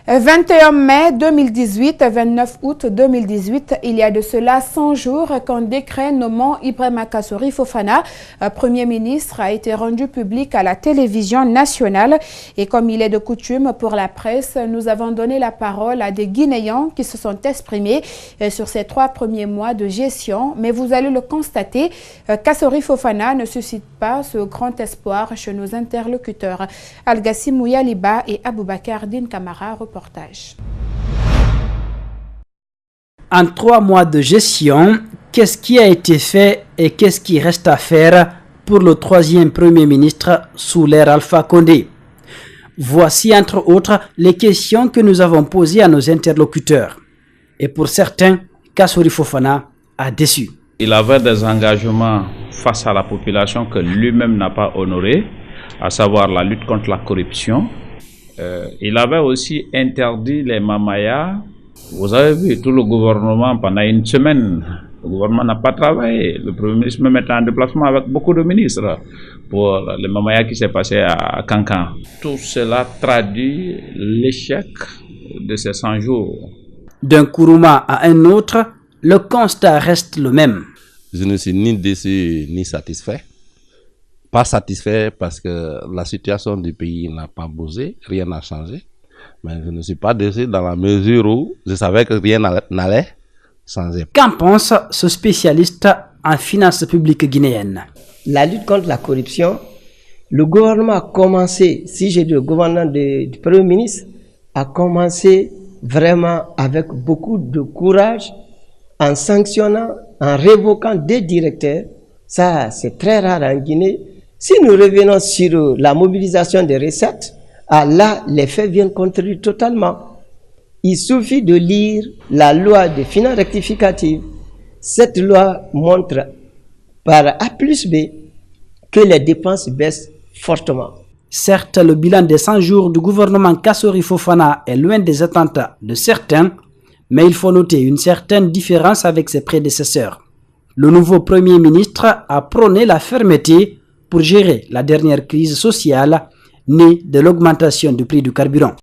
21 mai 2018, 29 août 2018, il y a de cela 100 jours qu'un décret nommant Ibrahima Kassory Fofana, Premier ministre, a été rendu public à la télévision nationale. Et comme il est de coutume pour la presse, nous avons donné la parole à des Guinéens qui se sont exprimés sur ces 3 premiers mois de gestion. Mais vous allez le constater, Kassory Fofana ne suscite pas ce grand espoir chez nos interlocuteurs. Algassi Mouyaliba et Aboubakar Din Kamara, reportage. En 3 mois de gestion, qu'est-ce qui a été fait et qu'est-ce qui reste à faire pour le 3e Premier ministre sous l'ère Alpha Condé? Voici entre autres les questions que nous avons posées à nos interlocuteurs. Et pour certains, Kassory Fofana a déçu. Il avait des engagements face à la population que lui-même n'a pas honorés, à savoir la lutte contre la corruption. Il avait aussi interdit les mamayas. Vous avez vu, tout le gouvernement, pendant une semaine, le gouvernement n'a pas travaillé. Le Premier ministre même était en déplacement avec beaucoup de ministres pour les mamayas qui s'est passé à Cancan. Tout cela traduit l'échec de ces 100 jours. D'un Kourouma à un autre, le constat reste le même. Je ne suis ni déçu ni satisfait. Pas satisfait parce que la situation du pays n'a pas bougé, rien n'a changé. Mais je ne suis pas déçu dans la mesure où je savais que rien n'allait changer. Qu'en pense ce spécialiste en finances publiques guinéennes? La lutte contre la corruption, le gouvernement a commencé, si j'ai dit le gouvernement du Premier ministre, a commencé vraiment avec beaucoup de courage en sanctionnant, en révoquant des directeurs. Ça, c'est très rare en Guinée. Si nous revenons sur la mobilisation des recettes, là, les faits viennent contredire totalement. Il suffit de lire la loi des finances rectificatives. Cette loi montre par A plus B que les dépenses baissent fortement. Certes, le bilan des 100 jours du gouvernement Kassory Fofana est loin des attentes de certains, mais il faut noter une certaine différence avec ses prédécesseurs. Le nouveau Premier ministre a prôné la fermeté pour gérer la dernière crise sociale née de l'augmentation du prix du carburant.